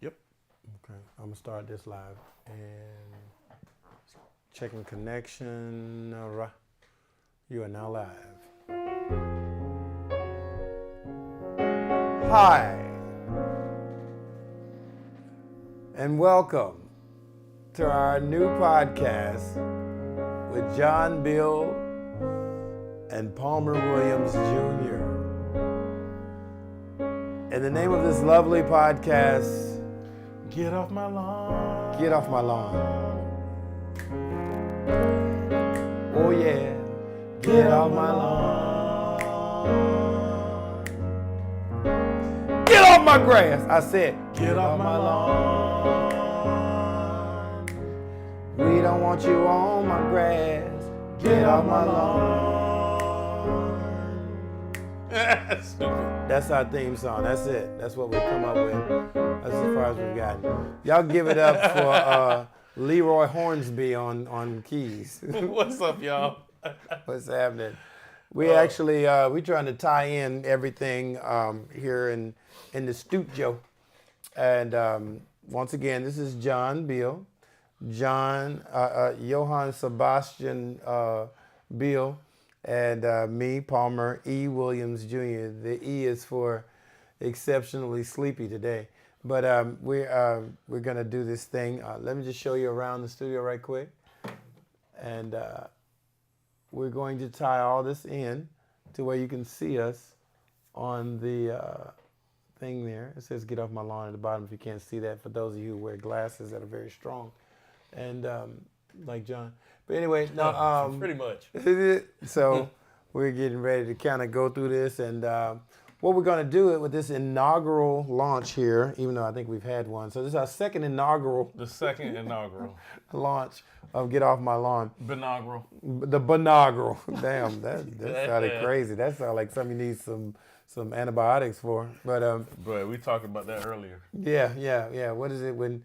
Yep. Okay, I'm gonna start this live and checking connection. All right. You are now live. Hi, and welcome to our new podcast with John Bill and Palmer Williams Jr. And the name of this lovely podcast, Get off my lawn. Get Off My Lawn. Oh yeah, Get off my lawn. get off my grass. I said, Get off my lawn. we don't want you on my grass. Get off my lawn. Stupid. That's our theme song. That's it. That's what we've come up with. That's as far as we've gotten. Y'all give it up for Leroy Hornsby on keys. What's up, y'all? What's happening? We actually we trying to tie in everything here in the studio. And once again, this is John Bill, Johann Sebastian Bill, and me, Palmer E. Williams Jr. The E is for exceptionally sleepy today. But we're gonna do this thing. Let me just show you around the studio right quick, and we're going to tie all this in to where you can see us on the thing there. It says "Get Off My Lawn" at the bottom. If you can't see that, for those of you who wear glasses that are very strong, and like John. But anyway, no, Pretty much. so we're getting ready to kind of go through this, and what we're going to do with this inaugural launch here, even though I think we've had one. So this is our second inaugural The second inaugural. launch of Get Off My Lawn. Binaugural. The binaugural. Damn, that sounded crazy. That sounded like something you need some antibiotics for. But But we talked about that earlier. yeah. What is it when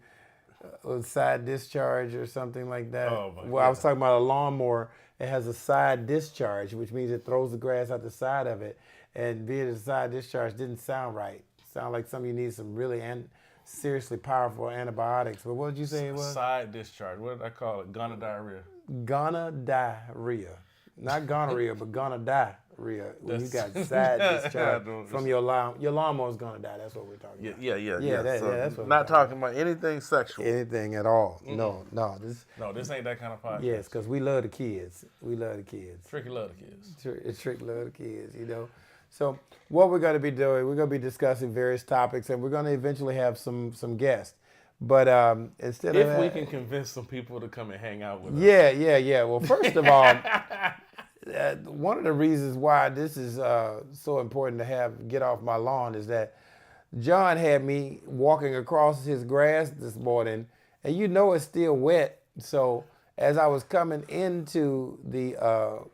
side discharge or something like that? Oh, my Well, I was talking about a lawnmower. It has a side discharge, which means it throws the grass out the side of it. And being a side discharge didn't sound right. Sound like something you need some really seriously powerful antibiotics. But what did you say it was? Side discharge. What did I call it? Gonorrhea. Gonorrhea. Not gonorrhea, but gonorrhea. When you got side discharge from your lawn, your lawnmower's gonna die. That's what we're talking about. Yeah. That's what we're Not talking about anything sexual. Anything at all. No. This No, this ain't that kind of podcast. yes, because we love the kids. We love the kids. Tricky love the kids. Trick love the kids, you know. So what we're going to be doing, we're going to be discussing various topics, and we're going to eventually have some guests. But instead of If we can convince some people to come and hang out with us. yeah. Well, first of all, one of the reasons why this is so important to have Get Off My Lawn is that John had me walking across his grass this morning, and you know it's still wet. So as I was coming into the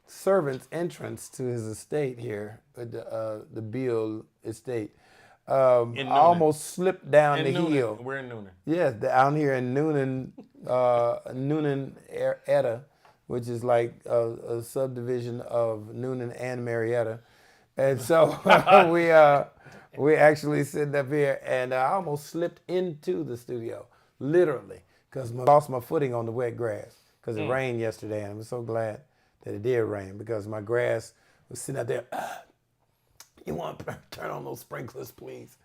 servant's entrance to his estate here, the Beale estate, I almost slipped down the Noonan. hill. We're in Noonan. Yes, down here in Noonan, Etta, which is like a subdivision of Noonan and Marietta. And so we actually sitting up here, and I almost slipped into the studio, literally, because I lost my footing on the wet grass because it rained yesterday, and I'm so glad that it did rain because my grass was sitting out there. You want to turn on those sprinklers, please?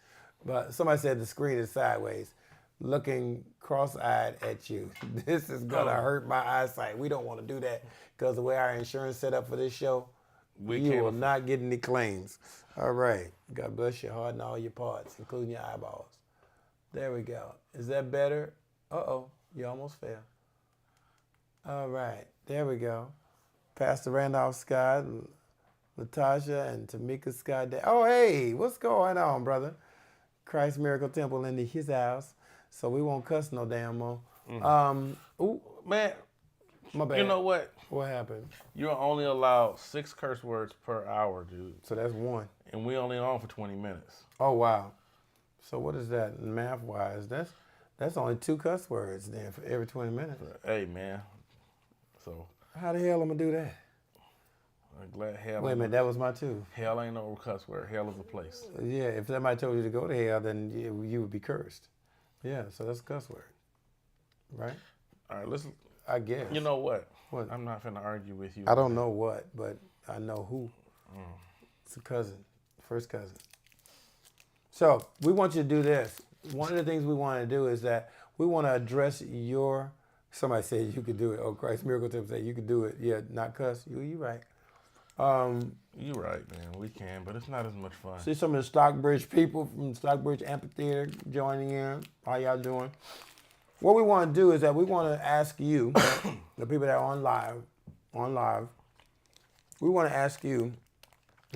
But somebody said the screen is sideways, looking cross-eyed at you. This is gonna hurt my eyesight. We don't want to do that because the way our insurance set up for this show, you will not get any claims. All right. God bless your heart and all your parts, including your eyeballs. There we go. Is that better? Uh-oh, you almost fell. All right, there we go. Pastor Randolph Scott, Latasha, and Tamika Scott. Oh, hey, what's going on, brother? Christ Miracle Temple in his house, so we won't cuss no damn more. Ooh, Man, my bad. you know what? What happened? You're only allowed 6 curse words per hour, dude. So that's one. And we only on for 20 minutes. Oh, wow. So what is that math-wise? That's only 2 cuss words then for every 20 minutes. Hey, man. So How the hell am I gonna do that? I'm glad hell. Wait a minute, that was my 2. Hell ain't no cuss word. Hell is a place. Yeah, if somebody told you to go to hell, then you would be cursed. Yeah, so that's a cuss word, right? All right, let's. I guess. You know what? What? I'm not finna argue with you. I don't know what, but I know who. It's a cousin, first cousin. So we want you to do this. One of the things we want to do is that we want to address your. Somebody said you could do it. Oh, Christ, Miracle Tip said you could do it. Yeah, not cuss. You right. You right, man. We can, but it's not as much fun. See some of the Stockbridge people from Stockbridge Amphitheater joining in. How y'all doing? What we want to do is that we want to ask you, the people that are on live, we want to ask you,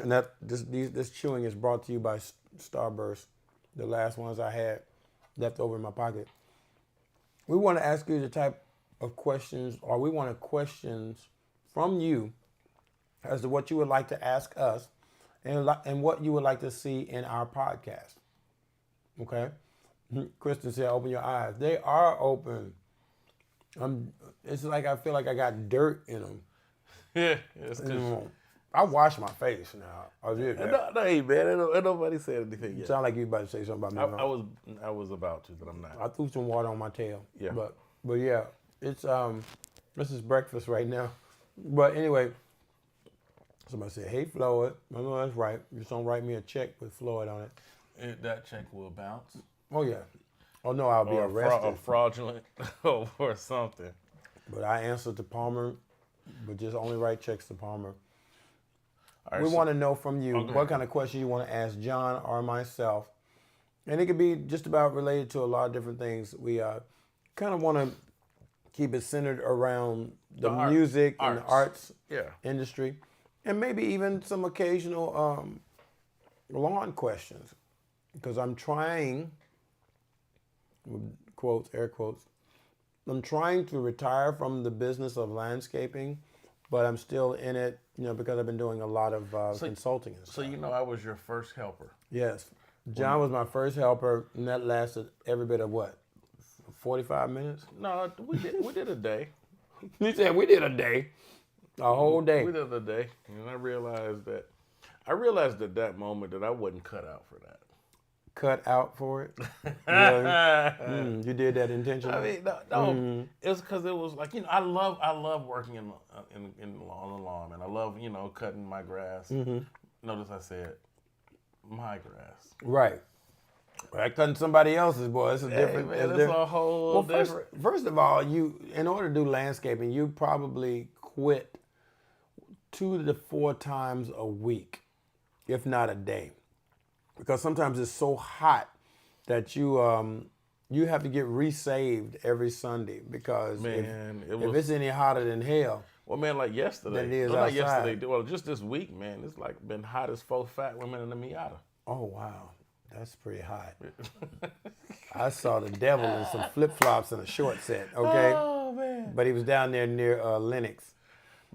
and that this chewing is brought to you by Starburst, the last ones I had left over in my pocket. We want to ask you the type of questions, or we want questions from you as to what you would like to ask us and what you would like to see in our podcast. Okay? Kristen said, open your eyes. They are open. It's like I feel like I got dirt in them. Yeah, it's good. I wash my face now. I did that. No, hey, man, ain't nobody said anything yet. Sound like you about to say something about me. I was about to, but I'm not. I threw some water on my tail. Yeah. But yeah, it's this is breakfast right now. But anyway, somebody said, "Hey, Floyd." I know that's right. Just don't write me a check with Floyd on it. That check will bounce. Oh yeah. Oh no, I'll be arrested. Or fraudulent or something. But I answered to Palmer, but just only write checks to Palmer. Right, we want to know from you what kind of question you want to ask John or myself. And it could be just about related to a lot of different things. We kind of want to keep it centered around the music and the arts industry. And maybe even some occasional lawn questions. Because I'm trying, quotes, air quotes, I'm trying to retire from the business of landscaping, but I'm still in it, because I've been doing a lot of consulting and stuff. So I was your first helper. Yes. John was my first helper, and that lasted every bit of what? 45 minutes? No, we did a day. He said we did a day. A whole day. We did a day. And I realized at that moment that I wasn't cut out for that. Cut out for it? Really? You did that intentionally? I mean, no. It's because it was like, I love working on the lawn, and I love, cutting my grass. Mm-hmm. Notice I said my grass. Right. Cutting somebody else's, boy. It's a different. Man, it's a whole different. First of all, in order to do landscaping, you probably quit 2 to 4 times a week, if not a day. Because sometimes it's so hot that you have to get resaved every Sunday because if it's any hotter than hell. Well, man, like yesterday. Than it is not outside. Yesterday. Well, just this week, man, it's like been hot as 4 fat women in the Miata. Oh, wow. That's pretty hot. I saw the devil in some flip-flops and a short set, okay? Oh, man. But he was down there near Lenox.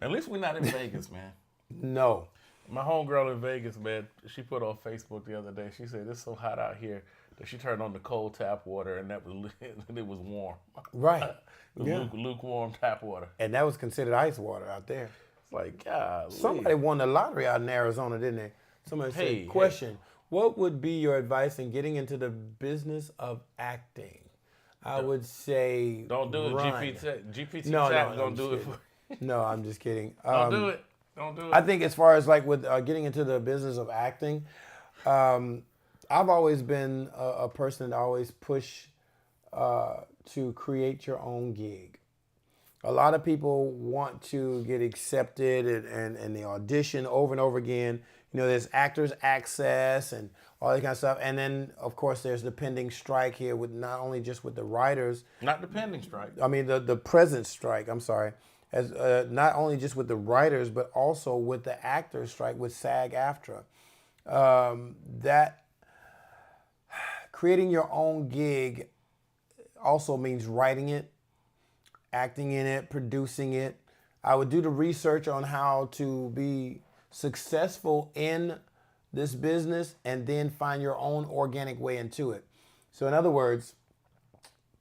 At least we're not in Vegas, man. No. My homegirl in Vegas, man, she put on Facebook the other day, she said, it's so hot out here that she turned on the cold tap water and it was warm. Right. It was lukewarm tap water. And that was considered ice water out there. It's like, God. Somebody won the lottery out in Arizona, didn't they? Somebody said, question, what would be your advice in getting into the business of acting? I would say don't do it. GPT chat don't do it for you. No, I'm just kidding. Don't do it. I think as far as like with getting into the business of acting, I've always been a person that always push to create your own gig. A lot of people want to get accepted and they audition over and over again. There's Actors Access and all that kind of stuff. And then, of course, there's the pending strike here with not only just with the writers. Not the pending strike. I mean, the present strike, I'm sorry. As not only just with the writers, but also with the actors strike with SAG-AFTRA. That creating your own gig also means writing it, acting in it, producing it. I would do the research on how to be successful in this business and then find your own organic way into it. So in other words,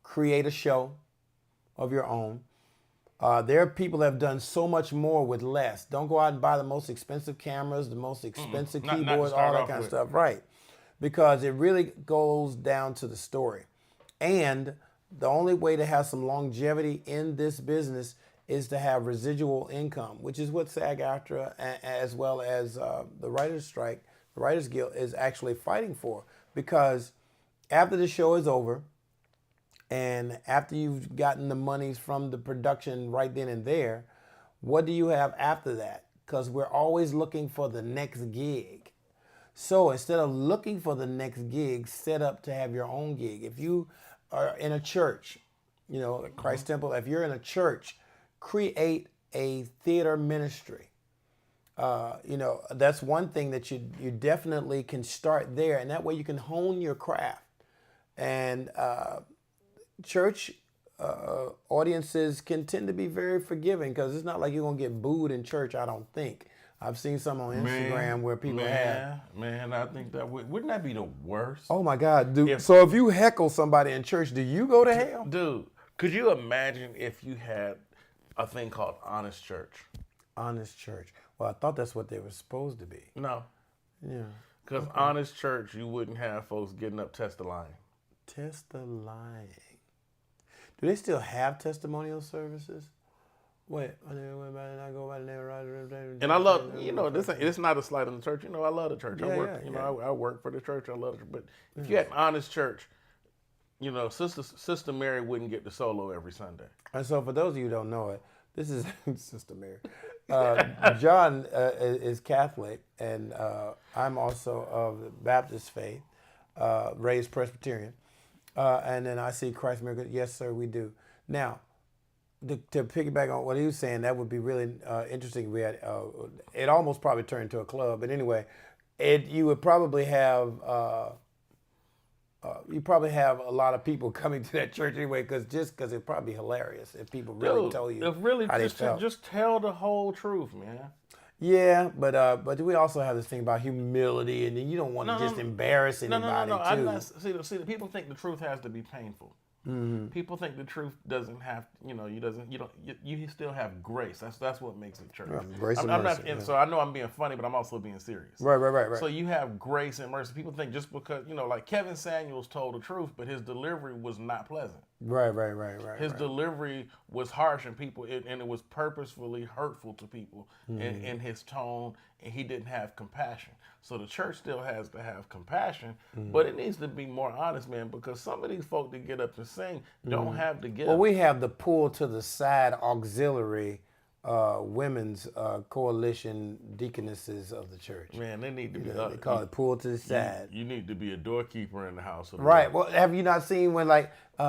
create a show of your own. There are people that have done so much more with less. Don't go out and buy the most expensive cameras, the most expensive keyboards, all that kind of stuff. Right. Because it really goes down to the story. And the only way to have some longevity in this business is to have residual income, which is what SAG-AFTRA as well as the Writers' Strike, the Writers Guild is actually fighting for. Because after the show is over, and after you've gotten the monies from the production right then and there, what do you have after that? Because we're always looking for the next gig. So instead of looking for the next gig, set up to have your own gig. If you are in a church, you know, Christ Temple, if you're in a church, create a theater ministry. You know, that's one thing that you definitely can start there, and that way you can hone your craft. And church audiences can tend to be very forgiving because it's not like you're gonna get booed in church. I don't think. I've seen some on Instagram where people have. Man, I think that wouldn't that be the worst? Oh my God, dude! So if you heckle somebody in church, do you go to hell? Dude, could you imagine if you had a thing called Honest Church? Honest Church. Well, I thought that's what they were supposed to be. No. Yeah. Because Honest Church, you wouldn't have folks getting up testifying. Testifying. Do they still have testimonial services? Wait, I go by the name of Roger. And I love, you know, it's not a slight on the church. You know, I love the church. I work for the church. I love it. But if you had an Honest Church, you know, Sister Mary wouldn't get the solo every Sunday. And so, for those of you who don't know it, this is Sister Mary. John is Catholic, and I'm also of the Baptist faith, raised Presbyterian. And then I see Christ Miracle. Yes, sir, we do. Now, to piggyback on what he was saying, that would be really interesting. We had it almost probably turned into a club, but anyway, you would probably have a lot of people coming to that church anyway, because it'd probably be hilarious if people really told you how they felt. Just tell the whole truth, man. Yeah, but we also have this thing about humility, and then you don't want to just embarrass anybody too. I'm not, see, people think the truth has to be painful. Mm-hmm. People think the truth doesn't have, you still have grace. That's what makes it church. Grace and mercy. So I know I'm being funny, but I'm also being serious. Right. So you have grace and mercy. People think just because, like Kevin Samuels told the truth, but his delivery was not pleasant. Right. His delivery was harsh, and and it was purposefully hurtful to people in his tone, and he didn't have compassion. So the church still has to have compassion, but it needs to be more honest, man, because some of these folk that get up and sing don't have the gift. Well, we have the Pull to the Side Auxiliary Women's Coalition Deaconesses of the church. Man, they need to be. They call it Pull to the Side. You need to be a doorkeeper in the house. Right. Well, have you not seen when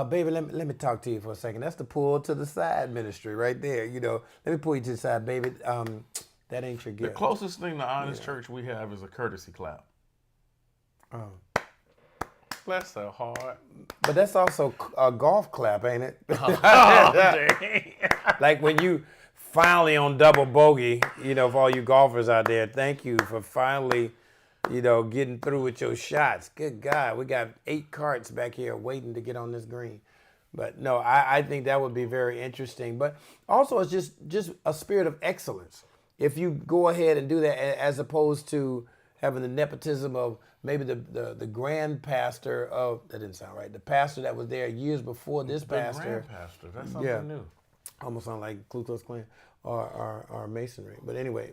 baby, let me talk to you for a second. That's the Pull to the Side ministry right there. Let me pull you to the side, baby. That ain't your gift. The closest thing to honest church we have is a courtesy clap. Oh. Bless her heart. But that's also a golf clap, ain't it? Dang. Like when you finally on double bogey, for all you golfers out there, thank you for finally, getting through with your shots. Good God, we got 8 carts back here waiting to get on this green. But no, I think that would be very interesting. But also it's just a spirit of excellence. If you go ahead and do that, as opposed to having the nepotism of maybe the grand pastor of, that didn't sound right, the pastor that was there years before this pastor. Grand pastor, that's something new. Almost sound like Ku Klux Klan or Masonry. But anyway,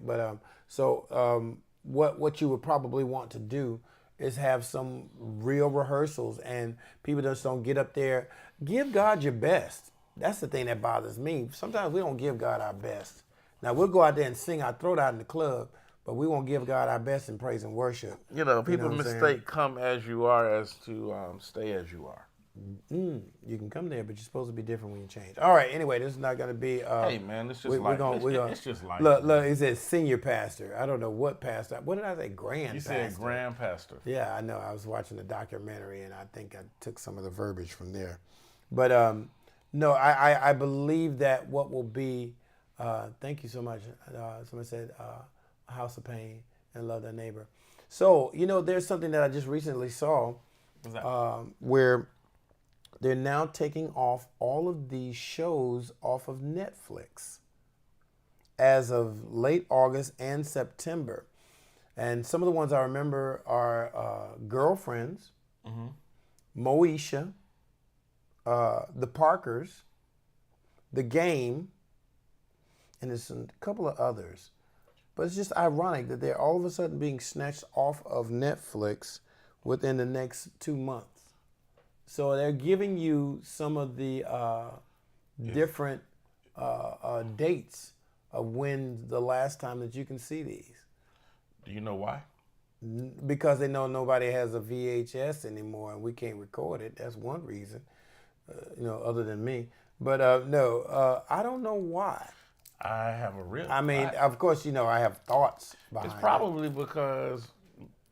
what you would probably want to do is have some real rehearsals, and people just don't get up there. Give God your best. That's the thing that bothers me. Sometimes we don't give God our best. Now, we'll go out there and sing our throat out in the club, but we won't give God our best in praise and worship. People mistake come as you are as to stay as you are. You can come there, but you're supposed to be different when you change. All right, anyway, this is not going to be... hey, man, it's just life. It's just life. Look, it says senior pastor. I don't know what pastor. What did I say? Grand pastor. You said grand pastor. Yeah, I know. I was watching the documentary, and I think I took some of the verbiage from there. But, no, I believe that what will be... thank you so much. Somebody said, House of Pain and Love Thy Neighbor. So, there's something that I just recently saw where they're now taking off all of these shows off of Netflix as of late August and September. And some of the ones I remember are Girlfriends, Moesha, the Parkers, The Game, and there's a couple of others. But it's just ironic that they're all of a sudden being snatched off of Netflix within the next 2 months. So they're giving you some of the different dates of when the last time that you can see these. Do you know why? Because they know nobody has a VHS anymore and we can't record it. That's one reason, other than me. But no, I don't know why. I have a real. I mean, of course, I have thoughts behind It's probably because,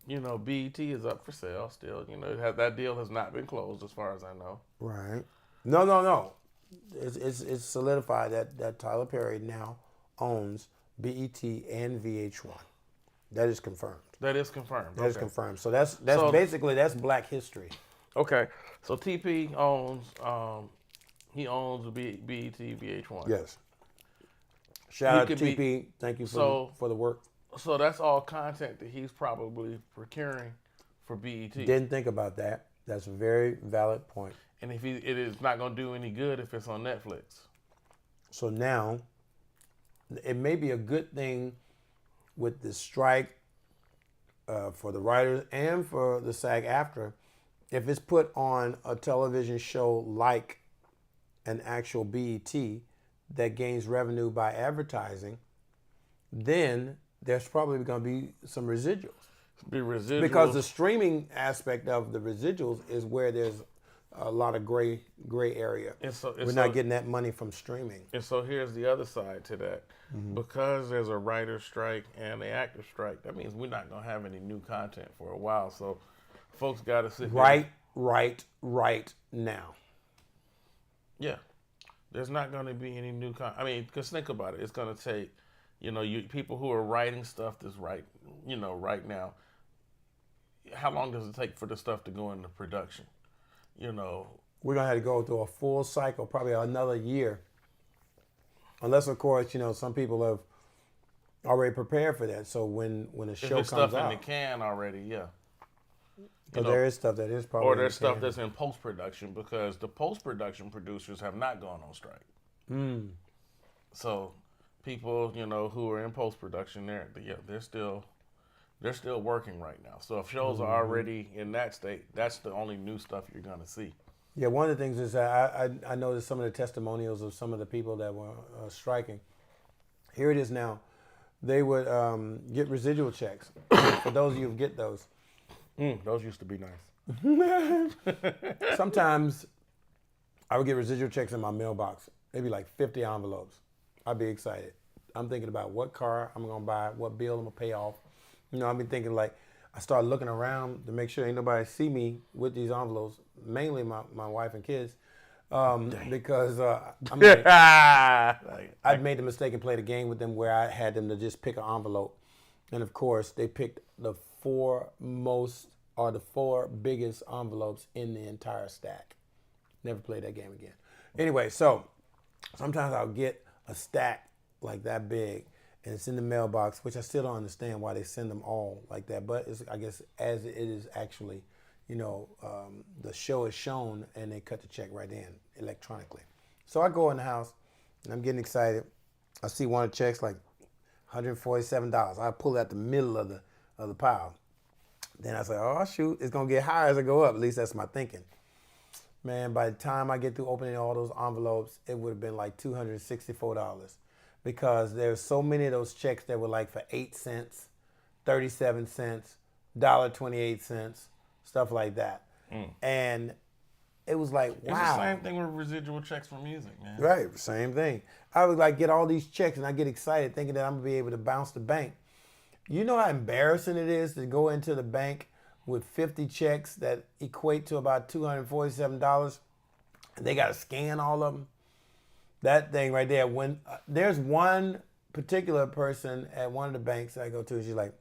BET is up for sale still. That deal has not been closed as far as I know. Right. No. It's solidified that Tyler Perry now owns BET and VH1. That is confirmed. That is confirmed. That is confirmed. So that's basically Black history. Okay. So TP owns BET, VH1. Yes. Shout out to TP. Thank you for the work. So that's all content that he's probably procuring for BET. Didn't think about that. That's a very valid point. And it is not going to do any good if it's on Netflix. So now, it may be a good thing with the strike for the writers and for the SAG-AFTRA if it's put on a television show like an actual BET that gains revenue by advertising, then there's probably going to be some residuals. Because the streaming aspect of the residuals is where there's a lot of gray area. We're not getting that money from streaming. And so here's the other side to that. Mm-hmm. Because there's a writer's strike and an actor's strike, that means we're not going to have any new content for a while. So folks got to sit right now. Yeah. There's not going to be any new content. I mean, because think about it. It's going to take, people who are writing stuff that's right now. How long does it take for the stuff to go into production? We're going to have to go through a full cycle, probably another year. Unless, of course, some people have already prepared for that. So when a show comes stuff out, in the can already, yeah. But there is stuff that is probably or there's stuff that's in post-production because the post-production producers have not gone on strike. So people, who are in post-production, they're still working right now. So if shows are already in that state, that's the only new stuff you're going to see. Yeah, one of the things is that I noticed some of the testimonials of some of the people that were striking. Here it is now. They would get residual checks. For those of you who get those. Those used to be nice. Sometimes I would get residual checks in my mailbox, maybe like 50 envelopes. I'd be excited. I'm thinking about what car I'm going to buy, what bill I'm going to pay off. I've been thinking I started looking around to make sure ain't nobody see me with these envelopes, mainly my wife and kids, because I'm like, I'd made the mistake and played a game with them where I had them to just pick an envelope. And of course, they picked the four biggest envelopes in the entire stack. Never played that game again. Anyway, so sometimes I'll get a stack like that big, and it's in the mailbox, which I still don't understand why they send them all like that. But I guess as it is actually, the show is shown and they cut the check right in electronically. So I go in the house and I'm getting excited. I see one of the checks like $147. I pull it out the middle of the pile. Then I say, oh shoot, it's gonna get higher as I go up. At least that's my thinking. Man, by the time I get through opening all those envelopes, it would have been like $264. Because there's so many of those checks that were like for 8 cents, 37 cents, $1.28, stuff like that. And it was like, wow. It's the same thing with residual checks for music, man. Right, same thing. I would get all these checks and I get excited thinking that I'm gonna be able to bounce the bank. You know how embarrassing it is to go into the bank with 50 checks that equate to about $247 and they gotta scan all of them? That thing right there, when there's one particular person at one of the banks I go to, she's like,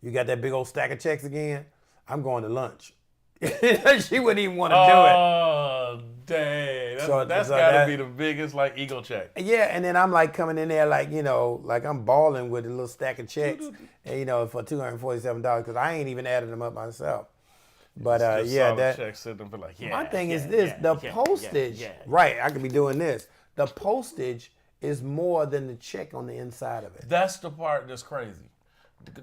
you got that big old stack of checks again? I'm going to lunch. She wouldn't even want to do it. Oh, dang. That's got to be the biggest ego check. Yeah, and then I'm coming in there like I'm balling with a little stack of checks, for $247 because I ain't even added them up myself. But Just yeah, saw the that check sitting and be like, yeah. my thing is yeah, this: yeah, the yeah, postage. yeah. Right, I could be doing this. The postage is more than the check on the inside of it. That's the part that's crazy.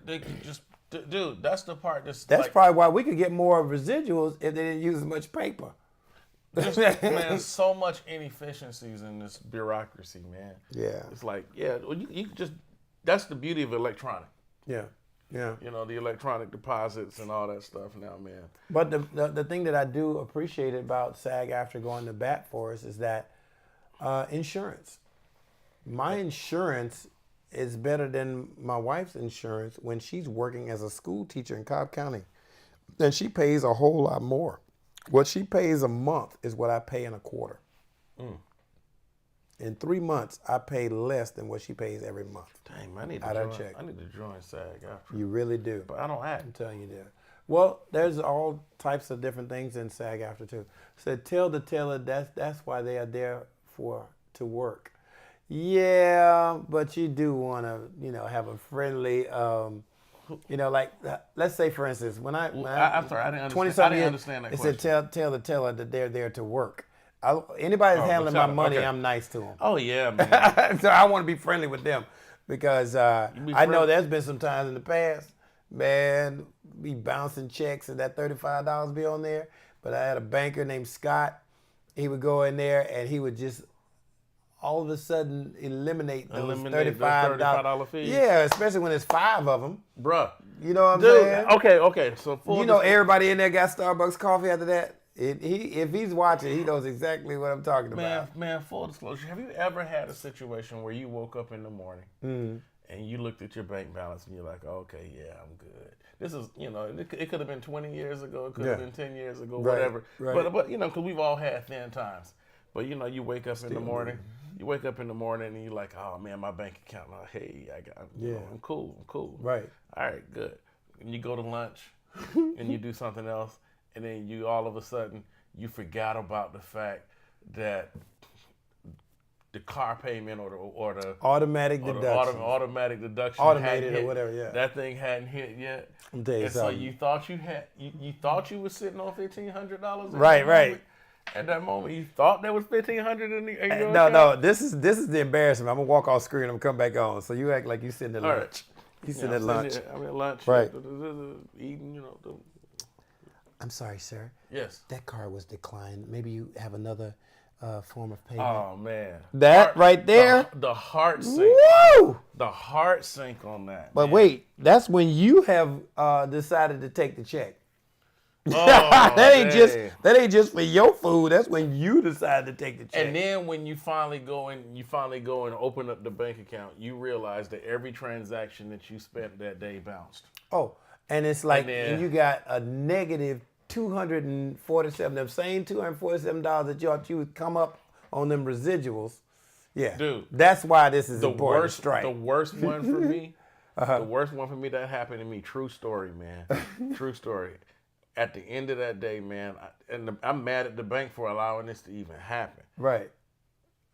They could just, dude. That's the part that's. That's like, probably why we could get more residuals if they didn't use as much paper. just, man, so much inefficiencies in this bureaucracy, man. Yeah. It's like, yeah, well, you just. That's the beauty of electronic. Yeah, yeah. You know, the electronic deposits and all that stuff now, man. But the thing that I do appreciate about SAG-AFTRA going to bat for us is that insurance. My insurance is better than my wife's insurance when she's working as a school teacher in Cobb County. And she pays a whole lot more. What she pays a month is what I pay in a quarter. In 3 months, I pay less than what she pays every month. Dang, man, I need to join SAG-AFTRA. You really do. But I don't act. I'm telling you that. Well, there's all types of different things in SAG-AFTRA too. So tell the teller that's why they are there to work. Yeah, but you do want to have a friendly like let's say for instance I'm sorry, I didn't 20-something understand that it question. said tell the teller that they're there to work. Anybody that's handling my money, okay. I'm nice to them. Oh yeah, man. So I want to be friendly with them because I know there's been some times in the past, man, be bouncing checks and that $35 be on there. But I had a banker named Scott. He would go in there and he would just all of a sudden eliminate those $35 fees. Yeah, especially when there's 5 of them. Bruh. You know what I'm Dude, saying? okay. So everybody in there got Starbucks coffee after that. If he's watching, he knows exactly what I'm talking about. Man, full disclosure, have you ever had a situation where you woke up in the morning and you looked at your bank balance and you're like, okay, yeah, I'm good. This is, it could have been 20 years ago, it could have been 10 years ago, whatever. Right. But because we've all had thin times. But you wake up in the morning. You wake up in the morning and you're like, oh man, my bank account. Hey, I'm cool. Right. All right, good. And you go to lunch and you do something else. And then you all of a sudden you forgot about the fact that the car payment or the automatic deduction, automatic deduction, automated or whatever, yeah. That thing hadn't hit yet. I'm telling you and something. So you thought you thought you were sitting on $1,500. Right. At that moment, you thought there was $1,500 in your No. account? This is the embarrassment. I'm gonna walk off screen. I'm gonna come back on. So you act like you sitting at lunch. Right. You sitting at lunch. I'm at lunch. Right. Eating. I'm sorry, sir. Yes. That card was declined. Maybe you have another form of payment. Oh man. That right there. The heart sink. Woo! The heart sink on that. But man. wait, that's when you have decided to take the check. Oh, that ain't dang. just for your food. That's when you decide to take the check. And then when you finally go and open up the bank account, you realize that every transaction that you spent that day bounced. Oh, and it's like then, you got a negative $247. Them same $247 that you thought you would come up on them residuals. Yeah, dude. That's why this is important. Strike. The worst one for me. The worst one for me that happened to me. True story, man. True story. At the end of that day, man, I'm mad at the bank for allowing this to even happen. Right.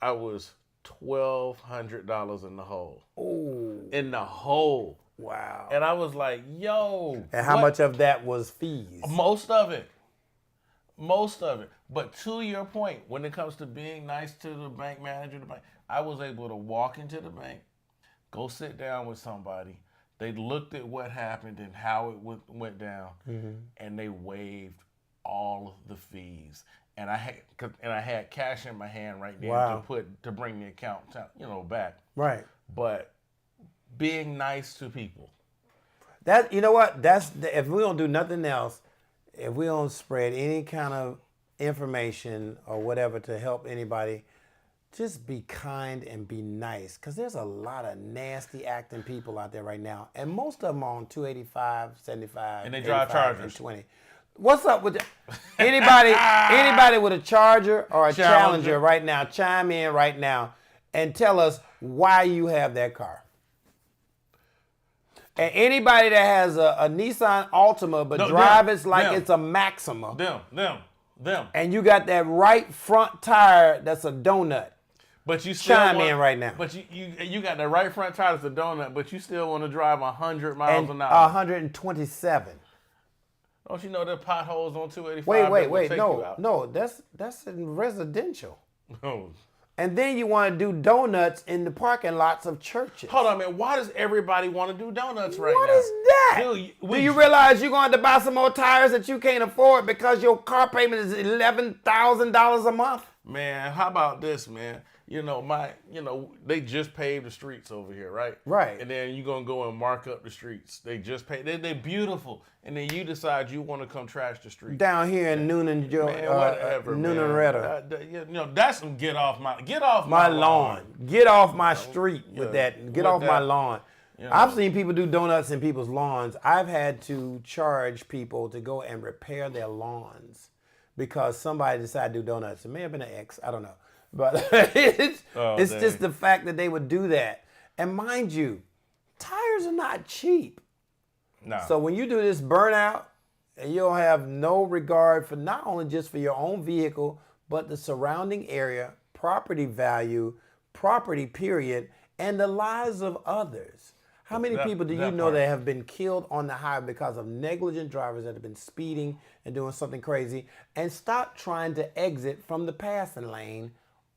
I was $1,200 in the hole. Oh. In the hole. Wow. And I was like, yo. And how much of that was fees? Most of it. But to your point, when it comes to being nice to the bank manager, I was able to walk into the bank, go sit down with somebody. They looked at what happened and how it went down, and they waived all of the fees. And I had cash in my hand right then to bring the account back. Right. But being nice to people. That that's if we don't do nothing else, if we don't spread any kind of information or whatever to help anybody, just be kind and be nice, because there's a lot of nasty acting people out there right now, and most of them are on 285, 75, and they drive Chargers. And 20. What's up with anybody with a Charger or a Challenger right now? Chime in right now and tell us why you have that car. And anybody that has a Nissan Altima but drive it like it's a Maxima. Them. And you got that right front tire that's a donut. But you still chime in right now. But you got the right front tire that's a donut, but you still want to drive 100 miles an hour. 127. Don't you know there are potholes on 285? Wait, that will wait. take you out? No. That's in residential. Oh. And then you want to do donuts in the parking lots of churches. Hold on, man. Why does everybody want to do donuts right What now? is that? Dude, Do you realize you're going to have to buy some more tires that you can't afford because your car payment is $11,000 a month? Man, how about this, man? They just paved the streets over here, right? Right. And then you're gonna go and mark up the streets. They just paved. They're beautiful, and then you decide you want to come trash the street. Down here in Noonan, Whatever, Noonan man. Retta. That's some get off my My lawn. Get off my street with that. Get with off my that. lawn. You I've know. seen people do donuts in people's lawns. I've had to charge people to go and repair their lawns because somebody decided to do donuts. It may have been an ex. I don't know. But it's dang. just the fact that they would do that. And mind you, tires are not cheap. No. So when you do this burnout, and you'll have no regard for not only just for your own vehicle, but the surrounding area, property value, property period, and the lives of others. How many people do you know part. that have been killed on the highway because of negligent drivers that have been speeding and doing something crazy? And stop trying to exit from the passing lane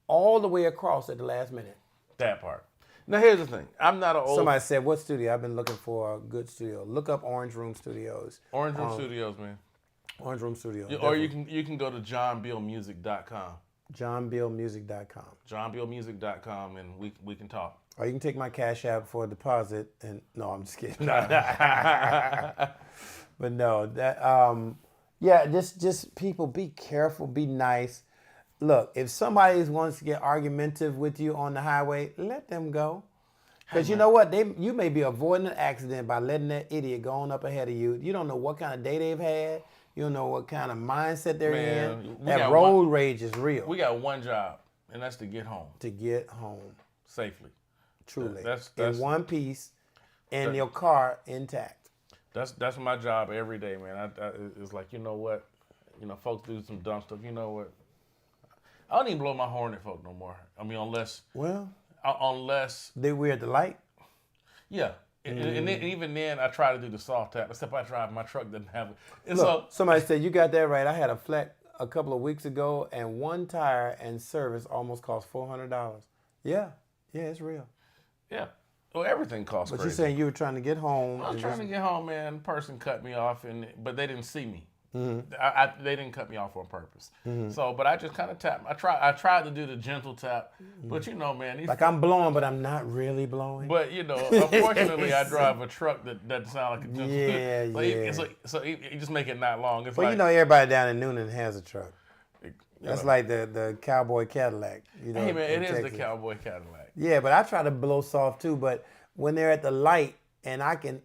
all the way across at the last minute. That part. Now here's the thing. I'm not an old Somebody said, what studio? I've been looking for a good studio. Look up Orange Room Studios. Orange Room Studios, man. Orange Room Studios. Or you can go to johnbillmusic.com. JohnBillMusic.com. johnbillmusic.com, and we can talk. Or you can take my Cash App for a deposit. And no, I'm just kidding. But no, that just people be careful, be nice. Look, if somebody wants to get argumentative with you on the highway, let them go. Because you know what? You may be avoiding an accident by letting that idiot go on up ahead of you. You don't know what kind of day they've had. You don't know what kind of mindset they're in. That road rage is real. We got one job, and that's to get home. To get home. Safely. Truly. That's in one piece, and your car intact. That's my job every day, man. It's like, you know what? Folks do some dumb stuff. You know what? I don't even blow my horn at folk no more. I mean, unless we're at the light. Yeah. And then, even then, I try to do the soft tap, except I drive my truck doesn't have it. And Look, somebody said, you got that right. I had a flat a couple of weeks ago, and one tire and service almost cost $400. Yeah, it's real. Yeah. Well, everything costs But crazy. you're saying you were trying to get home. I was trying to get home, man. The person cut me off, but they didn't see me. Mm-hmm. They didn't cut me off on purpose. So, but I just kind of tapped. I tried to do the gentle tap, but man, like I'm blowing, but I'm not really blowing. But unfortunately, I drive a truck that sounds like a gentle. Yeah. So you just make it not long. It's well, everybody down in Noonan has a truck. That's like the cowboy Cadillac. Hey man, it is Texas. the cowboy Cadillac. Yeah, but I try to blow soft too. But when they're at the light, and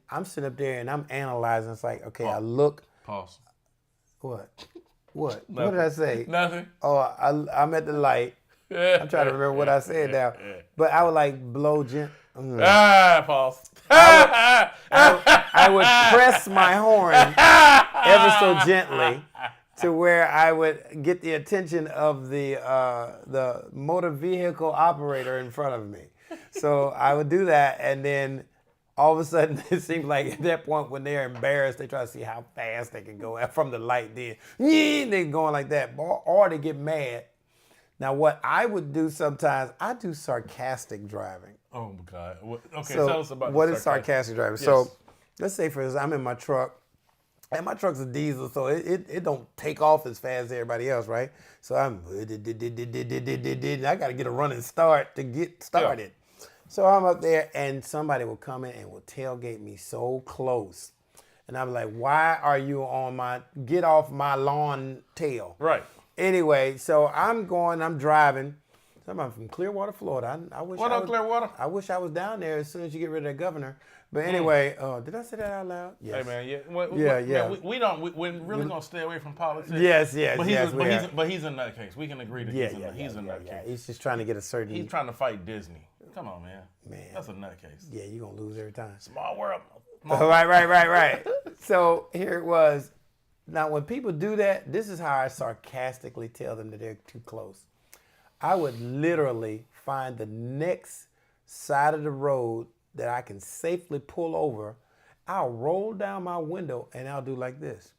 I'm sitting up there and I'm analyzing. It's like, okay, I look. Pause. What? What did I say? Nothing. Oh, I'm at the light. I'm trying to remember what I said now. But I would like blow Pause. I would press my horn ever so gently to where I would get the attention of the motor vehicle operator in front of me. So I would do that, and then all of a sudden, it seems like at that point when they're embarrassed, they try to see how fast they can go from the light. Then they're going like that, or they get mad. Now, what I would do sometimes, I do sarcastic driving. Oh my God. Okay, so tell us about what is sarcastic driving. Yes. So let's say, for instance, I'm in my truck, and my truck's a diesel, so it don't take off as fast as everybody else, right? So I got to get a running start to get started. Yeah. So I'm up there, and somebody will come in and will tailgate me so close. And I'm like, why are you on get off my lawn tail? Right. Anyway, so I'm driving. I'm from Clearwater, Florida. I wish What up, Clearwater? I wish I was down there as soon as you get rid of that governor. But anyway, did I say that out loud? Hey Yes. man, we're really gonna stay away from politics. Yes. But he's a nutcase. We can agree that he's a nutcase. Yeah. He's just trying to get a certain. He's trying to fight Disney. Come on, man. That's a nutcase. Yeah, you're gonna lose every time. Small world. Right. So here it was. Now, when people do that, this is how I sarcastically tell them that they're too close. I would literally find the next side of the road that I can safely pull over. I'll roll down my window and I'll do like this.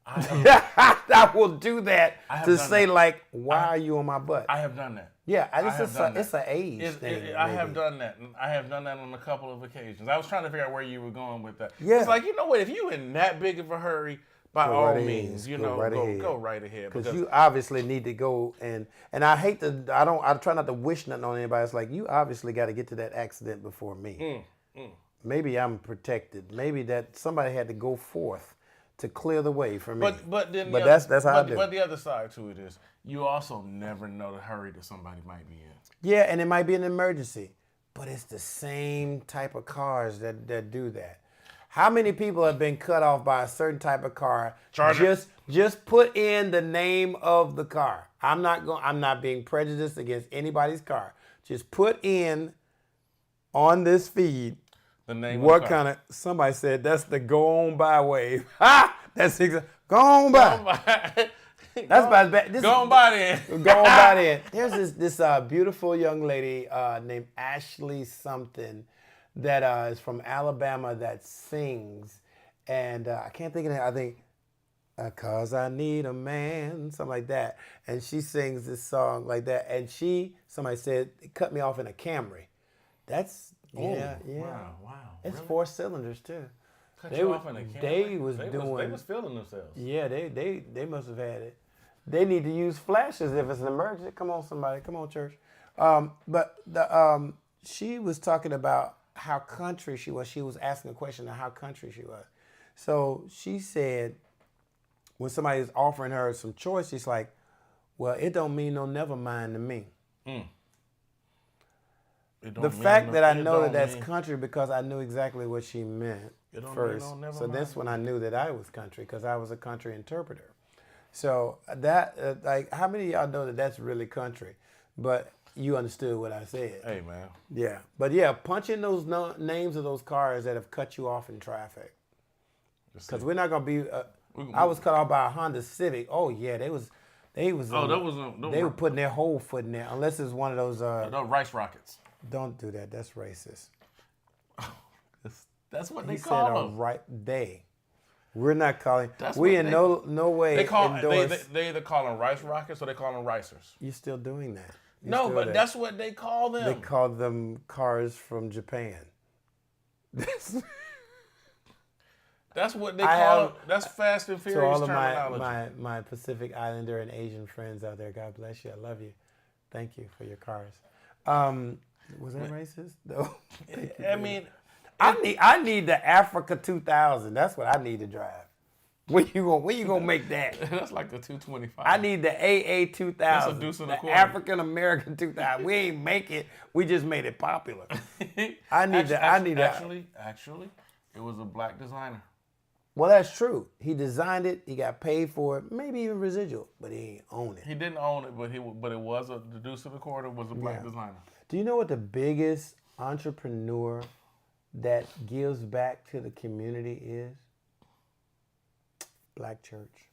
I will do that to done say that. like, why are you on my butt? I have done that. Yeah, done it's an that. age thing. I have maybe. done that. I have done that on a couple of occasions. I was trying to figure out where you were going with that. Yeah. It's like, you know what? If you in that big of a hurry, by Go all right means, ahead. you Go know, right ahead. go right ahead. Because you obviously need to go and I hate to I try not to wish nothing on anybody. It's like you obviously got to get to that accident before me. Maybe I'm protected. Maybe that somebody had to go forth to clear the way for me. But that's how I do. But the other side to it is you also never know the hurry that somebody might be in. Yeah, and it might be an emergency, but it's the same type of cars that do that. How many people have been cut off by a certain type of car? Charger. Just put in the name of the car. I'm not being prejudiced against anybody's car. Just put in on this feed The name what of the car. kind of somebody said that's the go on by wave. Ha! That's exactly go on by. That's about as bad. Go on by then. Go on by then. There's this beautiful young lady named Ashley something that is from Alabama that sings, and I can't think of it. I think, "Cause I Need a Man," something like that. And she sings this song like that. And somebody said, it cut me off in a Camry. That's, yeah. Wow. It's Really? 4 cylinders too. Cut you off in a camera? They was feeling themselves. Yeah, they must have had it. They need to use flashes if it's an emergency. Come on, somebody. Come on, church. But she was talking about how country she was. She was asking a question of how country she was. So she said, when somebody is offering her some choice, she's like, well, it don't mean no never mind to me. The fact that I know that that's country because I knew exactly what she meant first. So that's when I knew that I was country because I was a country interpreter. So that, like, how many of y'all know that that's really country? But you understood what I said. Hey, man. Yeah. But yeah, punch in those names of those cars that have cut you off in traffic. Because we're not going to be, I was cut off by a Honda Civic. Oh, yeah, they were putting their whole foot in there. Unless it's one of those. Those rice rockets. Don't do that. That's racist. That's what they He call said, them. right, they. We're not calling. That's we what in they- no way endorse. They either call them rice rockets or they call them ricers. You're still doing that. No, but that's what they call them. They call them cars from Japan. That's what they call them. That's Fast and To Furious all of terminology. my Pacific Islander and Asian friends out there, God bless you. I love you. Thank you for your cars. Was that racist? No. I mean, I need the Africa 2000. That's what I need to drive. When you gonna make that? that's like the 225. I need the AA 2000. That's a deuce and a the quarter. African American 2000. We ain't make it. We just made it popular. Actually, Actually, it was a black designer. well, that's true. He designed it. He got paid for it. Maybe even residual, but he ain't own it. He didn't own it, but it was the deuce and a quarter was a black designer. Do you know what the biggest entrepreneur that gives back to the community is? Black church.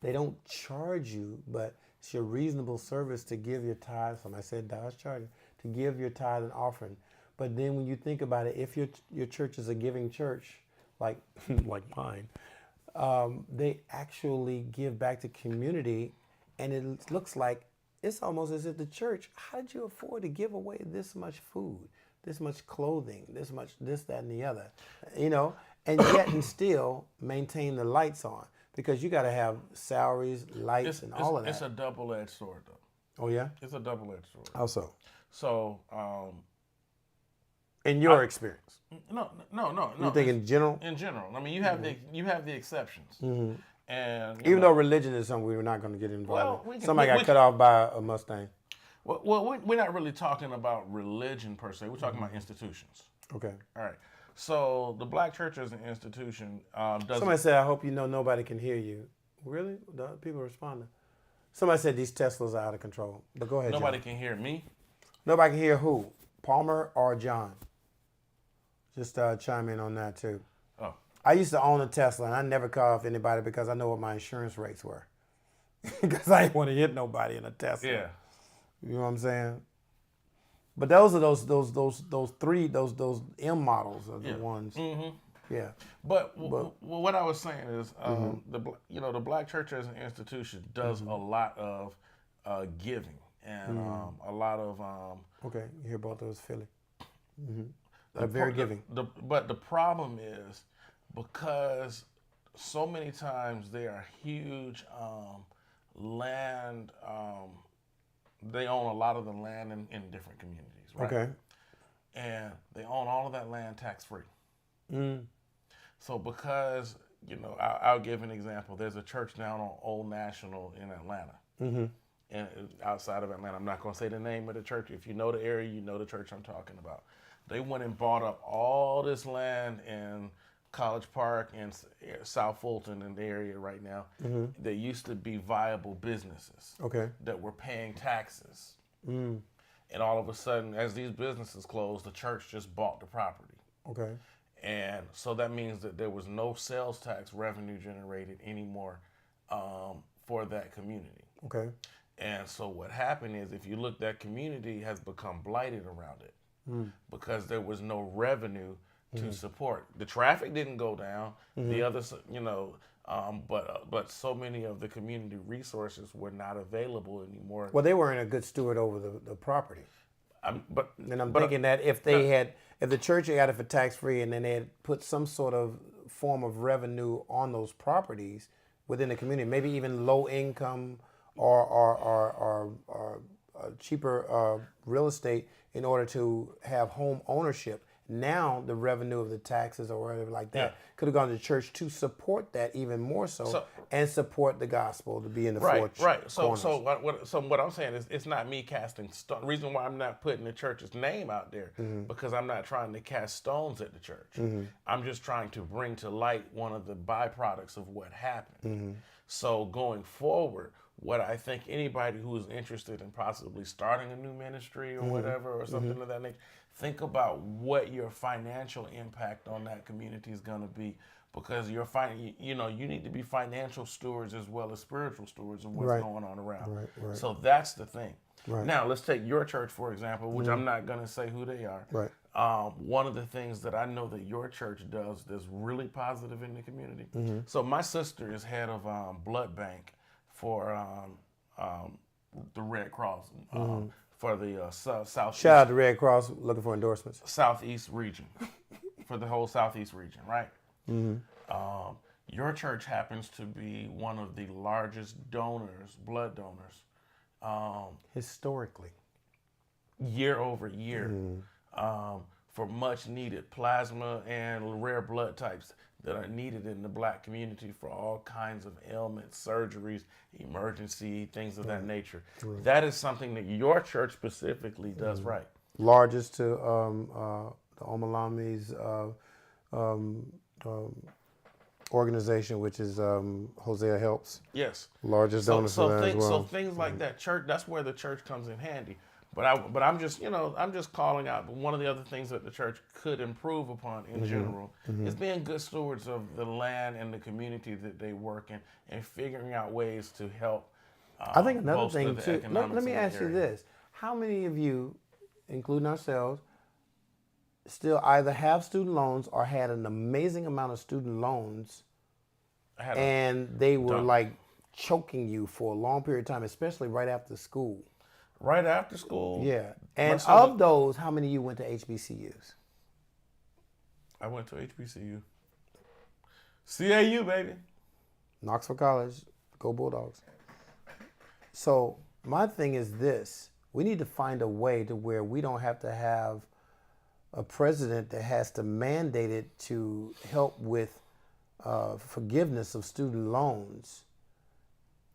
They don't charge you, but it's your reasonable service to give your tithe. Somebody said Dodge Charger, to give your tithe and offering. But then when you think about it, if your church is a giving church, like like mine, they actually give back to community, and it looks like it's almost as if the church, how did you afford to give away this much food, this much clothing, this much this, that, and the other, and yet and still maintain the lights on because you got to have salaries, lights, and all of that. It's a double-edged sword, though. Oh yeah. It's a double-edged sword. How so? So, In your experience, no. you think in general? In general, I mean, you have the exceptions, and Even though religion is something we were not going to get involved Well, in. we can- Somebody we- got cut off by a Mustang. well, we're not really talking about religion per se. We're talking about institutions. Okay. All right. So the black church as an institution doesn't. Somebody said, I hope you know nobody can hear you. Really? The people responding. Somebody said these Teslas are out of control. But go ahead, Nobody John. can hear me. Nobody can hear who? Palmer or John? Just chime in on that too. Oh. I used to own a Tesla, and I never cut off anybody because I know what my insurance rates were. Because I didn't want to hit nobody in a Tesla. Yeah. You know what I'm saying? But those are those M models are the ones. Yeah. But what I was saying is, the Black church as an institution does a lot of giving and a lot of. Okay, you hear both those, Philly. They're very giving. But the problem is because so many times they are huge land. They own a lot of the land in different communities, right? Okay. And they own all of that land tax free. So because, I'll give an example. There's a church down on Old National in Atlanta. And outside of Atlanta, I'm not going to say the name of the church. If you know the area, you know the church I'm talking about. They went and bought up all this land in College Park and South Fulton in the area right now. They used to be viable businesses that were paying taxes. And all of a sudden, as these businesses closed, the church just bought the property. Okay. And so that means that there was no sales tax revenue generated anymore for that community. Okay. And so what happened is, if you look, that community has become blighted around it because there was no revenue to support. The traffic didn't go down. The other, but so many of the community resources were not available anymore. Well, they weren't a good steward over the property. And I'm thinking that if the church had got it for tax free and then they had put some sort of form of revenue on those properties within the community, maybe even low income or cheaper real estate in order to have home ownership. Now the revenue of the taxes or whatever like that could have gone to the church to support that even more so and support the gospel to be in the right. corners. So what I'm saying is, it's not me casting stone. Reason why I'm not putting the church's name out there because I'm not trying to cast stones at the church. I'm just trying to bring to light one of the byproducts of what happened. So going forward, what I think anybody who is interested in possibly starting a new ministry or whatever or something of that nature, think about what your financial impact on that community is going to be, because you need to be financial stewards as well as spiritual stewards of what's going on around. Right. So that's the thing. Right. Now let's take your church for example, which I'm not going to say who they are. Right. One of the things that I know that your church does that's really positive in the community. So my sister is head of blood bank for the Red Cross for the South. Shout out to Red Cross, looking for endorsements. Southeast region, for the whole Southeast region, right? Your church happens to be one of the largest blood donors, historically, year over year, for much needed plasma and rare blood types that are needed in the Black community for all kinds of ailments, surgeries, emergency, things of that nature. That is something that your church specifically does right. Largest to the Omalami's organization, which is Hosea Helps. Yes. Largest donor for that as well. So things like that, church, that's where the church comes in handy. But I'm just calling out. But one of the other things that the church could improve upon in general is being good stewards of the land and the community that they work in, and figuring out ways to help. I think another thing too. Let me ask you this: how many of you, including ourselves, still either have student loans or had an amazing amount of student loans, and they were like choking you for a long period of time, especially right after school? Right after school? Yeah. And of those, how many of you went to HBCUs? I went to HBCU. CAU, baby. Knoxville College. Go Bulldogs. So my thing is this. We need to find a way to where we don't have to have a president that has to mandate it to help with forgiveness of student loans,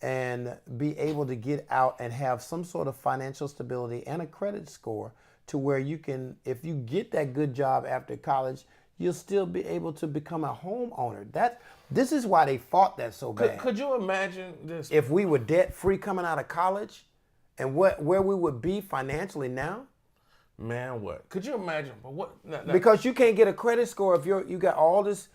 and be able to get out and have some sort of financial stability and a credit score to where you can, if you get that good job after college, you'll still be able to become a homeowner. This is why they fought that so bad. Could you imagine this? If we were debt free coming out of college, and where we would be financially now? Man, what? Could you imagine? But what? Because you can't get a credit score if you got all this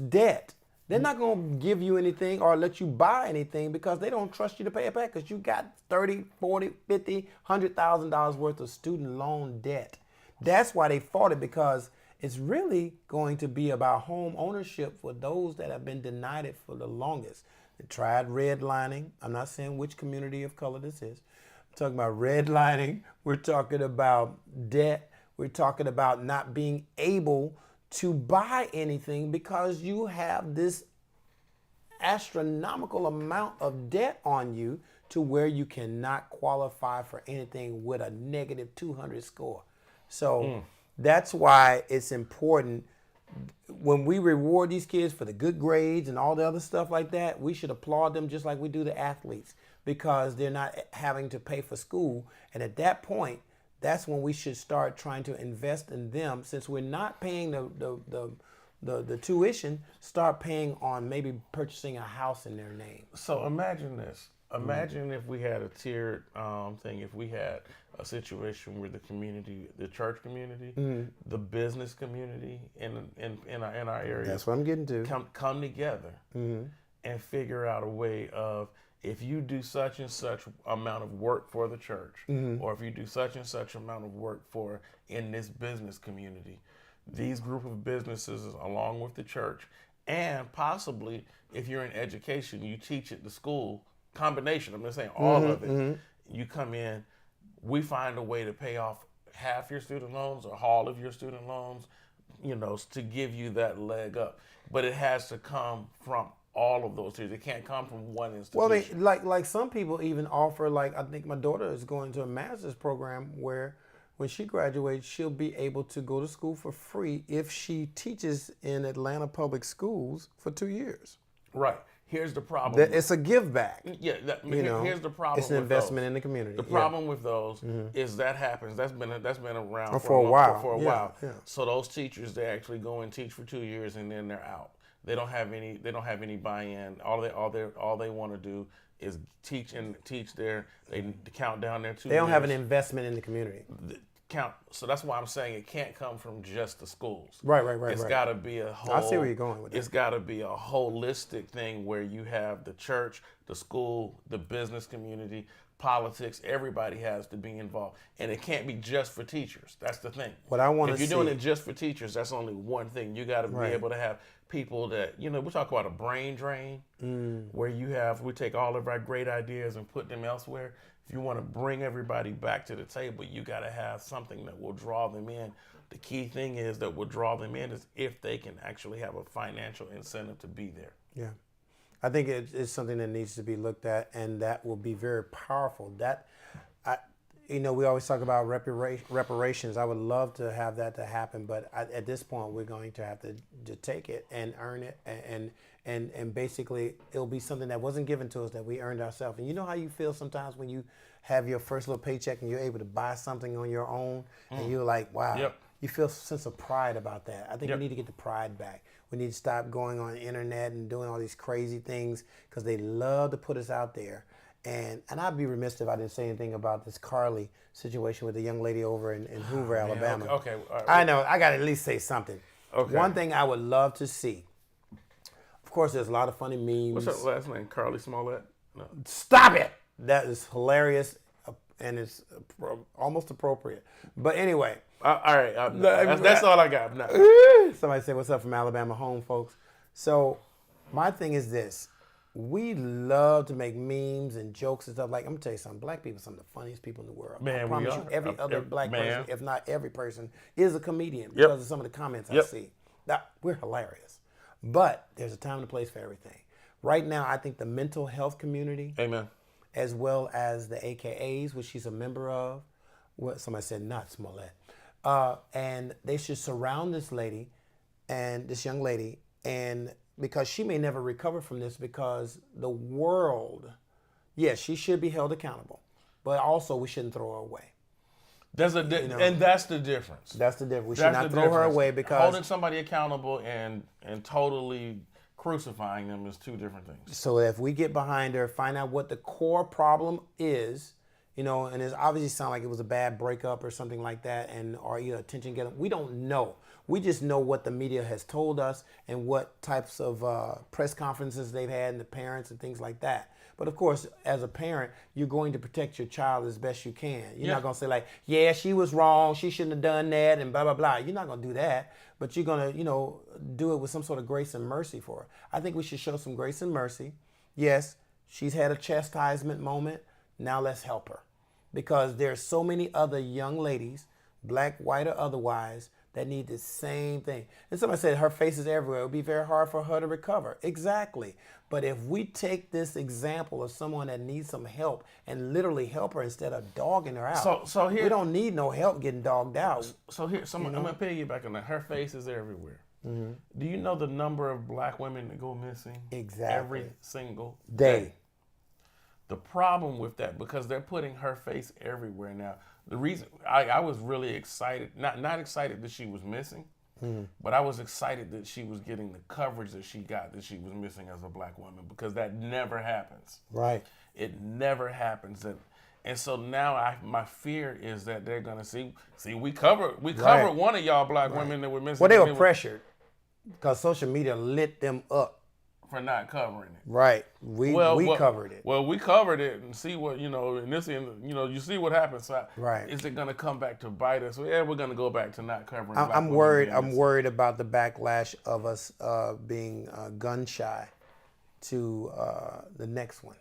debt. They're not going to give you anything or let you buy anything because they don't trust you to pay it back because you got $30,000, $40,000, $50,000, $100,000 worth of student loan debt. That's why they fought it, because It's really going to be about home ownership for those that have been denied it for the longest. They tried redlining. I'm not saying which community of color this is. I'm talking about redlining. We're talking about debt. We're talking about not being able to buy anything because you have this astronomical amount of debt on you to where you cannot qualify for anything with a negative 200 score. So that's why it's important when we reward these kids for the good grades and all the other stuff like that, we should applaud them just like we do the athletes because they're not having to pay for school. And at that point, that's when we should start trying to invest in them. Since we're not paying the tuition, start paying on maybe purchasing a house in their name. So imagine this. Imagine if we had a tiered thing. If we had a situation where the community, the church community, the business community in our area, That's what I'm getting to. come together and figure out a way of, if you do such and such amount of work for the church, or if you do such and such amount of work for in this business community, these group of businesses along with the church, and possibly if you're in education, you teach at the school, combination, I'm not saying all of it, you come in, we find a way to pay off half your student loans or all of your student loans, to give you that leg up. But it has to come from all of those tiers. It can't come from one institution. Well, like some people even offer, like I think my daughter is going to a master's program where when she graduates, she'll be able to go to school for free if she teaches in Atlanta public schools for 2 years. Right. Here's the problem. It's a give back. Yeah. Here's the problem. It's an investment in the community. The problem with those is that happens. That's been around for a while. For a while. Yeah. So those teachers, they actually go and teach for 2 years and then they're out. They don't have any buy-in. All they want to do is teach they count down their 2 years. They don't have an investment in the community. So that's why I'm saying it can't come from just the schools. Right. It's got to be a whole. I see where you're going with that. It's got to be a holistic thing where you have the church, the school, the business community, politics. Everybody has to be involved, and it can't be just for teachers. That's the thing. What I want to see. If you're doing it just for teachers, that's only one thing. You got to be able to have people that we talk about a brain drain, where we take all of our great ideas and put them elsewhere. If you want to bring everybody back to the table, you got to have something that will draw them in. The key thing is that will draw them in is if they can actually have a financial incentive to be there. Yeah. I think it's something that needs to be looked at, and that will be very powerful. We always talk about reparations. I would love to have that to happen, but at this point, we're going to have to take it and earn it, and basically, it'll be something that wasn't given to us that we earned ourselves. And you know how you feel sometimes when you have your first little paycheck and you're able to buy something on your own, and you're like, wow. Yep. You feel a sense of pride about that. I think we need to get the pride back. We need to stop going on the internet and doing all these crazy things because they love to put us out there. And I'd be remiss if I didn't say anything about this Carly situation with the young lady over in Hoover, Alabama. Okay. I know. I got to at least say something. Okay. One thing I would love to see. Of course, there's a lot of funny memes. What's her last name? Carly Smollett? No. Stop it! That is hilarious, and it's almost appropriate. But anyway. All right. That's all I got. No. Somebody say, what's up from Alabama home, folks? So my thing is this. We love to make memes and jokes and stuff. Like, I'm going to tell you something. Black people are some of the funniest people in the world. Man, I promise we you, are. every other black person, if not every person, is a comedian because of some of the comments I see. Now, we're hilarious. But there's a time and a place for everything. Right now, I think the mental health community, Amen, as well as the AKAs, which she's a member of, somebody said not Smollett, and they should surround this young lady, and because she may never recover from this, because the world, yes, she should be held accountable, but also we shouldn't throw her away. And that's the difference. That's the difference. We should not throw her away because holding somebody accountable and totally crucifying them is two different things. So if we get behind her, find out what the core problem is, and it's obviously sound like it was a bad breakup or something like that, or either attention getting. We don't know. We just know what the media has told us and what types of press conferences they've had and the parents and things like that. But of course, as a parent, you're going to protect your child as best you can. You're not going to say like, yeah, she was wrong, she shouldn't have done that, and blah, blah, blah. You're not going to do that, but you're going to, do it with some sort of grace and mercy for her. I think we should show some grace and mercy. Yes, she's had a chastisement moment. Now let's help her. Because there's so many other young ladies, black, white, or otherwise, that need the same thing. And somebody said her face is everywhere. It would be very hard for her to recover. Exactly. But if we take this example of someone that needs some help and literally help her instead of dogging her out, So here, we don't need no help getting dogged out. So here, I'm gonna piggyback on that. Her face is everywhere. Mm-hmm. Do you know the number of black women that go missing? Exactly. Every single day. The problem with that, because they're putting her face everywhere now. The reason I was really excited, not excited that she was missing, but I was excited that she was getting the coverage that she got, that she was missing as a black woman, because that never happens. Right. It never happens. And so now my fear is that they're gonna see we covered one of y'all black women that were missing. Well, they were pressured because social media lit them up. For not covering it. Right. We covered it. Well, we covered it and see what, you see what happens. So right. Is it going to come back to bite us? Yeah, we're going to go back to not covering black I'm women. I'm worried about the backlash of us being gun shy to the next one.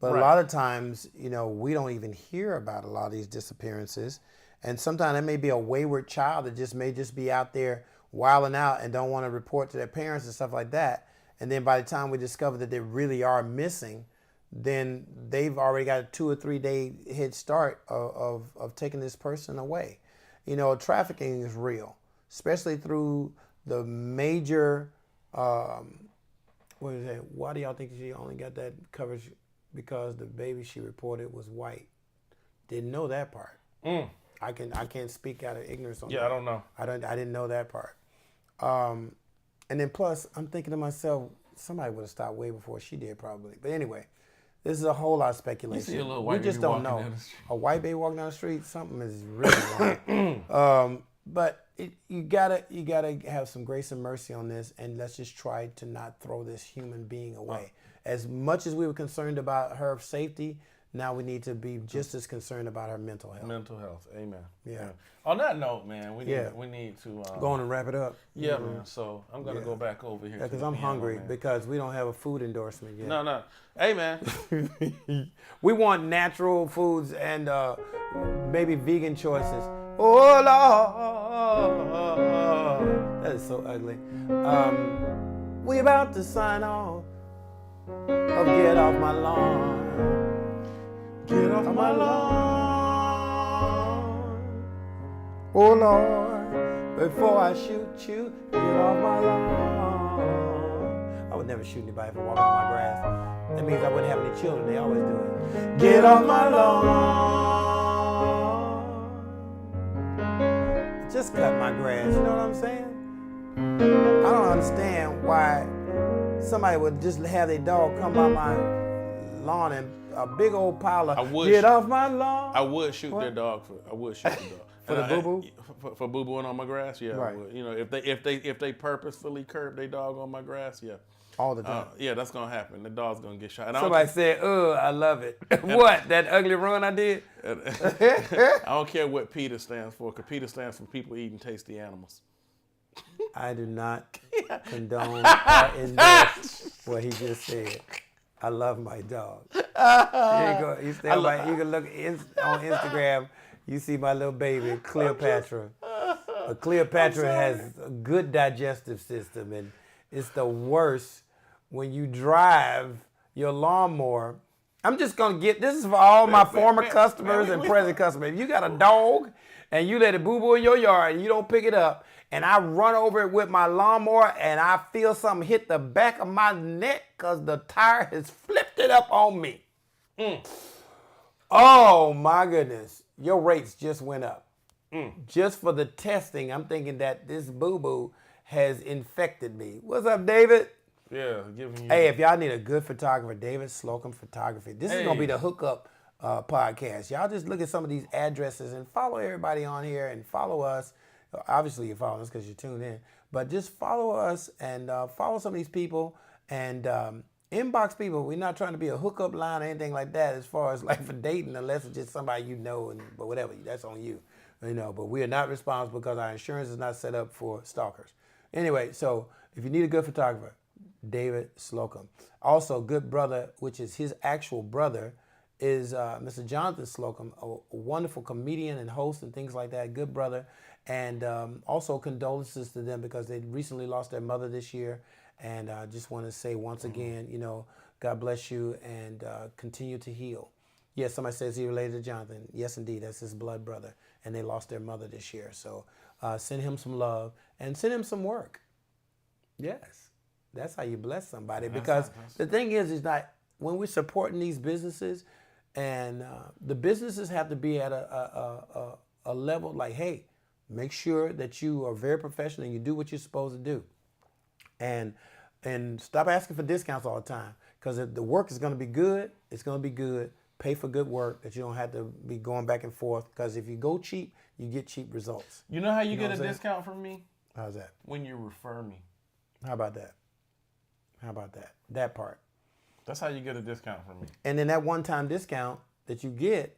But a lot of times, we don't even hear about a lot of these disappearances. And sometimes it may be a wayward child that may just be out there wilding out and don't want to report to their parents and stuff like that. And then by the time we discover that they really are missing, then they've already got a 2 or 3 day head start of taking this person away. Trafficking is real, especially through the major, what is that? Why do y'all think she only got that coverage? Because the baby she reported was white. Didn't know that part. I can't speak out of ignorance on that. Yeah, I don't know. I didn't know that part. And then plus, I'm thinking to myself, somebody would have stopped way before she did probably. But anyway, this is a whole lot of speculation. You see a little white we just baby don't know. walking down the street. A white baby walking down the street, something is really wrong. But you gotta have some grace and mercy on this, and let's just try to not throw this human being away. As much as we were concerned about her safety, now we need to be just as concerned about her mental health. Mental health, amen. Yeah. On that note, man, we need to go on and wrap it up. Yeah, man. So I'm gonna go back over here. Because I'm hungry, man. Because we don't have a food endorsement yet. No. Hey, man. We want natural foods and maybe vegan choices. Oh Lord, that is so ugly. We about to sign off. Oh, get off my lawn. Get off my lawn. Oh Lord, before I shoot you, get off my lawn. I would never shoot anybody for walking on my grass. That means I wouldn't have any children. They always do it. Get off my lawn. Just cut my grass. You know what I'm saying? I don't understand why somebody would just have their dog come by my lawn and a big old pile of get off my lawn. I would shoot their dog for the dog. For the boo-boo? For boo-booing on my grass, yeah. Right. I would. If they purposefully curb their dog on my grass, yeah. All the time. Yeah, that's gonna happen. The dog's gonna get shot. And somebody said, I love it. What? That ugly run I did? I don't care what PETA stands for, because PETA stands for people eating tasty animals. I do not condone or endorse what he just said. I love my dog. Here you go. You can look on Instagram. You see my little baby, Cleopatra. Cleopatra has a good digestive system, and it's the worst when you drive your lawnmower. I'm just gonna this is for all my former customers and present customers. If you got a dog and you let it boo-boo in your yard and you don't pick it up, and I run over it with my lawnmower and I feel something hit the back of my neck because the tire has flipped it up on me. Oh my goodness. Your rates just went up. Just for the testing, I'm thinking that this boo-boo has infected me. What's up, David? Yeah, giving you. Hey, if y'all need a good photographer, David Slocum Photography. This is going to be the hookup podcast. Y'all just look at some of these addresses and follow everybody on here and follow us. Obviously, you're following us because you're tuned in, but just follow us and follow some of these people and inbox people. We're not trying to be a hookup line or anything like that as far as like for dating, unless it's just somebody you know, but whatever, that's on you. But we are not responsible because our insurance is not set up for stalkers. Anyway, so if you need a good photographer, David Slocum. Also, good brother, which is his actual brother, is Mr. Jonathan Slocum, a wonderful comedian and host and things like that. Good brother. And also condolences to them because they recently lost their mother this year. And I just want to say once again, God bless you and continue to heal. Yes, somebody says he related to Jonathan. Yes, indeed, that's his blood brother. And they lost their mother this year. So send him some love and send him some work. Yes, that's how you bless somebody. Because the thing is not when we're supporting these businesses, and the businesses have to be at a level like, hey, make sure that you are very professional and you do what you're supposed to do, and stop asking for discounts all the time. Because if the work is going to be good, it's going to be good. Pay for good work that you don't have to be going back and forth. Because if you go cheap, you get cheap results. You know how you get a discount from me? How's that? When you refer me. How about that? How about that? That part. That's how you get a discount from me. And then that one-time discount that you get,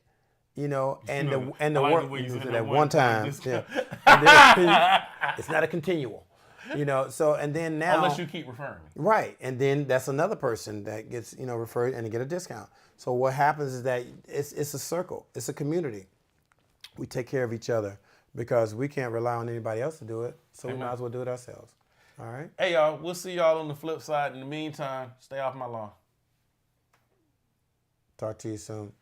and the like work the way you said that that one time, discount. yeah. It's not a continual, So and then now, Unless you keep referring me. right? And then that's another person that gets referred and they get a discount. So what happens is that it's a circle, it's a community. We take care of each other because we can't rely on anybody else to do it. So we might as well do it ourselves. All right. Hey y'all, we'll see y'all on the flip side. In the meantime, stay off my lawn. Talk to you soon.